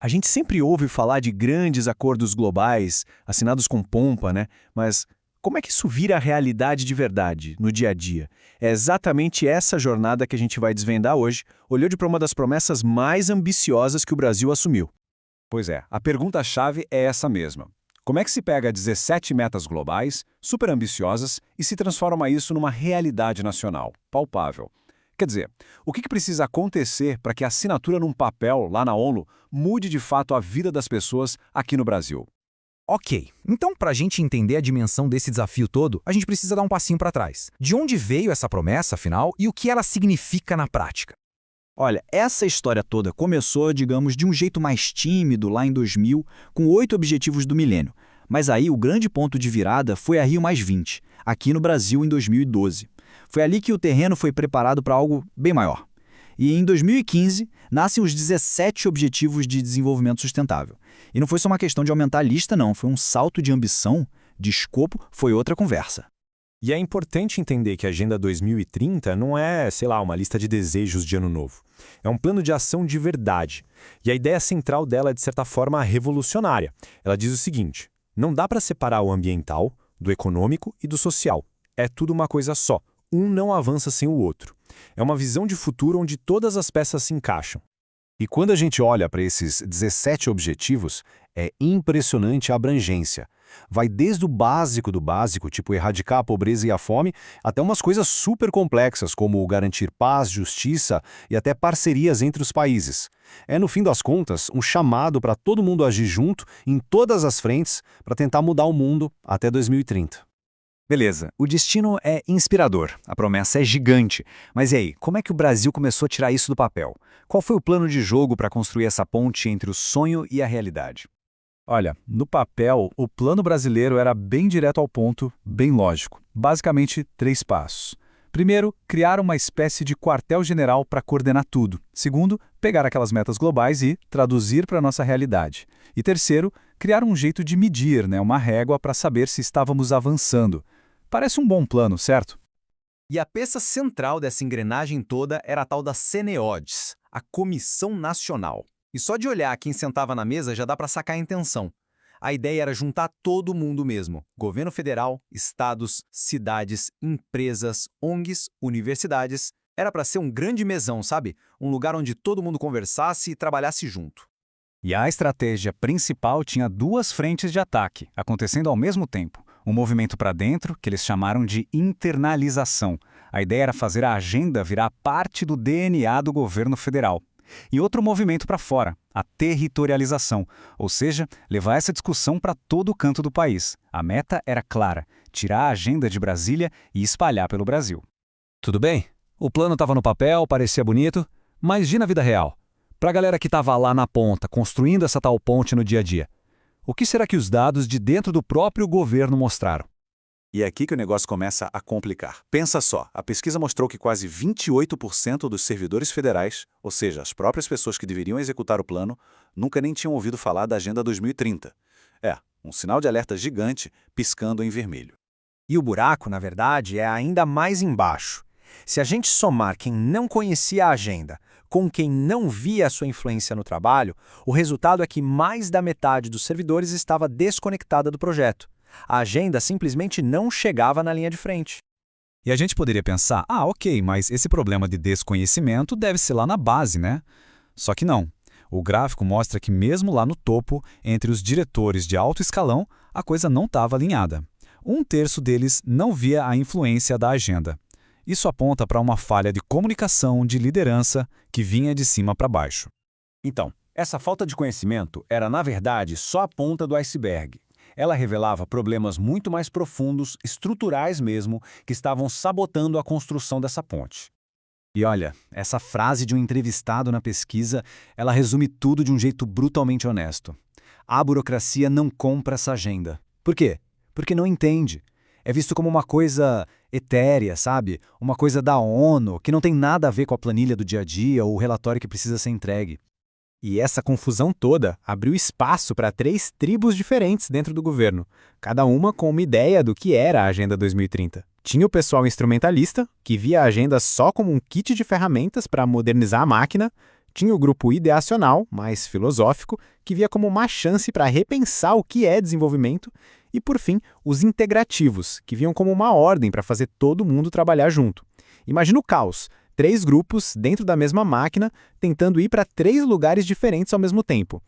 A gente sempre ouve falar de grandes acordos globais, assinados com pompa, né? Mas como é que isso vira realidade de verdade, no dia a dia? É exatamente essa jornada que a gente vai desvendar hoje, olhando para uma das promessas mais ambiciosas que o Brasil assumiu. Pois é, a pergunta-chave é essa mesma. Como é que se pega 17 metas globais, super ambiciosas, e se transforma isso numa realidade nacional, palpável? Quer dizer, o que precisa acontecer para que a assinatura num papel lá na ONU mude de fato a vida das pessoas aqui no Brasil? Ok, então para a gente entender a dimensão desse desafio todo, a gente precisa dar um passinho para trás. De onde veio essa promessa, afinal, e o que ela significa na prática? Olha, essa história toda começou, digamos, de um jeito mais tímido lá em 2000, com 8 objetivos do milênio. Mas aí o grande ponto de virada foi a Rio+20, aqui no Brasil em 2012. Foi ali que o terreno foi preparado para algo bem maior. E em 2015, nascem os 17 Objetivos de Desenvolvimento Sustentável. E não foi só uma questão de aumentar a lista, não. Foi um salto de ambição, de escopo, foi outra conversa. E é importante entender que a Agenda 2030 não é, sei lá, uma lista de desejos de ano novo. É um plano de ação de verdade. E a ideia central dela é, de certa forma, revolucionária. Ela diz o seguinte: não dá para separar o ambiental do econômico e do social. É tudo uma coisa só. Um não avança sem o outro. É uma visão de futuro onde todas as peças se encaixam. E quando a gente olha para esses 17 objetivos, é impressionante a abrangência. Vai desde o básico do básico, tipo erradicar a pobreza e a fome, até umas coisas super complexas, como garantir paz, justiça e até parcerias entre os países. É, no fim das contas, um chamado para todo mundo agir junto, em todas as frentes, para tentar mudar o mundo até 2030. Beleza, o destino é inspirador, a promessa é gigante. Mas e aí, como é que o Brasil começou a tirar isso do papel? Qual foi o plano de jogo para construir essa ponte entre o sonho e a realidade? Olha, no papel, o plano brasileiro era bem direto ao ponto, bem lógico. Basicamente, 3 passos. Primeiro, criar uma espécie de quartel-general para coordenar tudo. Segundo, pegar aquelas metas globais e traduzir para a nossa realidade. E terceiro, criar um jeito de medir, uma régua para saber se estávamos avançando. Parece um bom plano, certo? E a peça central dessa engrenagem toda era a tal da CNEODS, a Comissão Nacional. E só de olhar quem sentava na mesa já dá para sacar a intenção. A ideia era juntar todo mundo mesmo: governo federal, estados, cidades, empresas, ONGs, universidades. Era para ser um grande mesão, sabe? Um lugar onde todo mundo conversasse e trabalhasse junto. E a estratégia principal tinha 2 frentes de ataque, acontecendo ao mesmo tempo. Um movimento para dentro, que eles chamaram de internalização. A ideia era fazer a agenda virar parte do DNA do governo federal. E outro movimento para fora, a territorialização, ou seja, levar essa discussão para todo o canto do país. A meta era clara: tirar a agenda de Brasília e espalhar pelo Brasil. Tudo bem, o plano estava no papel, parecia bonito, mas e na vida real? Para a galera que estava lá na ponta, construindo essa tal ponte no dia a dia, o que será que os dados de dentro do próprio governo mostraram? E é aqui que o negócio começa a complicar. Pensa só, a pesquisa mostrou que quase 28% dos servidores federais, ou seja, as próprias pessoas que deveriam executar o plano, nunca nem tinham ouvido falar da Agenda 2030. É, um sinal de alerta gigante piscando em vermelho. E o buraco, na verdade, é ainda mais embaixo. Se a gente somar quem não conhecia a agenda com quem não via a sua influência no trabalho, o resultado é que mais da metade dos servidores estava desconectada do projeto. A agenda simplesmente não chegava na linha de frente. E a gente poderia pensar, ok, mas esse problema de desconhecimento deve ser lá na base, né? Só que não. O gráfico mostra que mesmo lá no topo, entre os diretores de alto escalão, a coisa não estava alinhada. 1/3 deles não via a influência da agenda. Isso aponta para uma falha de comunicação, de liderança, que vinha de cima para baixo. Então, essa falta de conhecimento era, na verdade, só a ponta do iceberg. Ela revelava problemas muito mais profundos, estruturais mesmo, que estavam sabotando a construção dessa ponte. E olha, essa frase de um entrevistado na pesquisa, ela resume tudo de um jeito brutalmente honesto. A burocracia não compra essa agenda. Por quê? Porque não entende. É visto como uma coisa etérea, sabe? Uma coisa da ONU, que não tem nada a ver com a planilha do dia a dia ou o relatório que precisa ser entregue. E essa confusão toda abriu espaço para 3 tribos diferentes dentro do governo, cada uma com uma ideia do que era a Agenda 2030. Tinha o pessoal instrumentalista, que via a agenda só como um kit de ferramentas para modernizar a máquina, Tinha o grupo ideacional, mais filosófico, que via como uma chance para repensar o que é desenvolvimento, e, por fim, os integrativos, que viam como uma ordem para fazer todo mundo trabalhar junto. Imagina o caos, 3 grupos dentro da mesma máquina, tentando ir para 3 lugares diferentes ao mesmo tempo.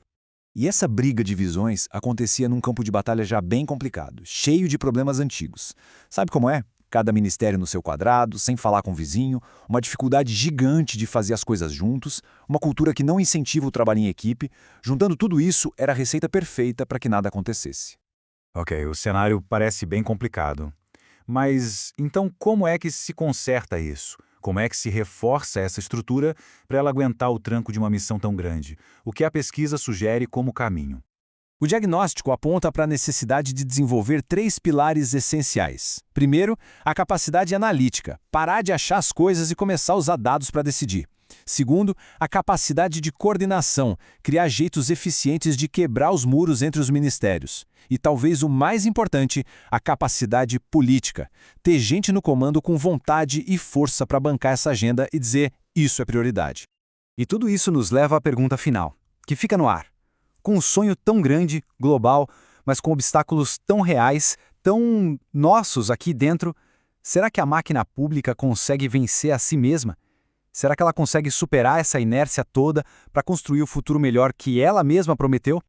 E essa briga de visões acontecia num campo de batalha já bem complicado, cheio de problemas antigos. Sabe como é? Cada ministério no seu quadrado, sem falar com o vizinho, uma dificuldade gigante de fazer as coisas juntos, uma cultura que não incentiva o trabalho em equipe. Juntando tudo isso, era a receita perfeita para que nada acontecesse. Ok, o cenário parece bem complicado. Mas então como é que se conserta isso? Como é que se reforça essa estrutura para ela aguentar o tranco de uma missão tão grande? O que a pesquisa sugere como caminho? O diagnóstico aponta para a necessidade de desenvolver 3 pilares essenciais. Primeiro, a capacidade analítica, parar de achar as coisas e começar a usar dados para decidir. Segundo, a capacidade de coordenação, criar jeitos eficientes de quebrar os muros entre os ministérios. E talvez o mais importante, a capacidade política, ter gente no comando com vontade e força para bancar essa agenda e dizer isso é prioridade. E tudo isso nos leva à pergunta final, que fica no ar. Com um sonho tão grande, global, mas com obstáculos tão reais, tão nossos aqui dentro, será que a máquina pública consegue vencer a si mesma? Será que ela consegue superar essa inércia toda para construir o futuro melhor que ela mesma prometeu?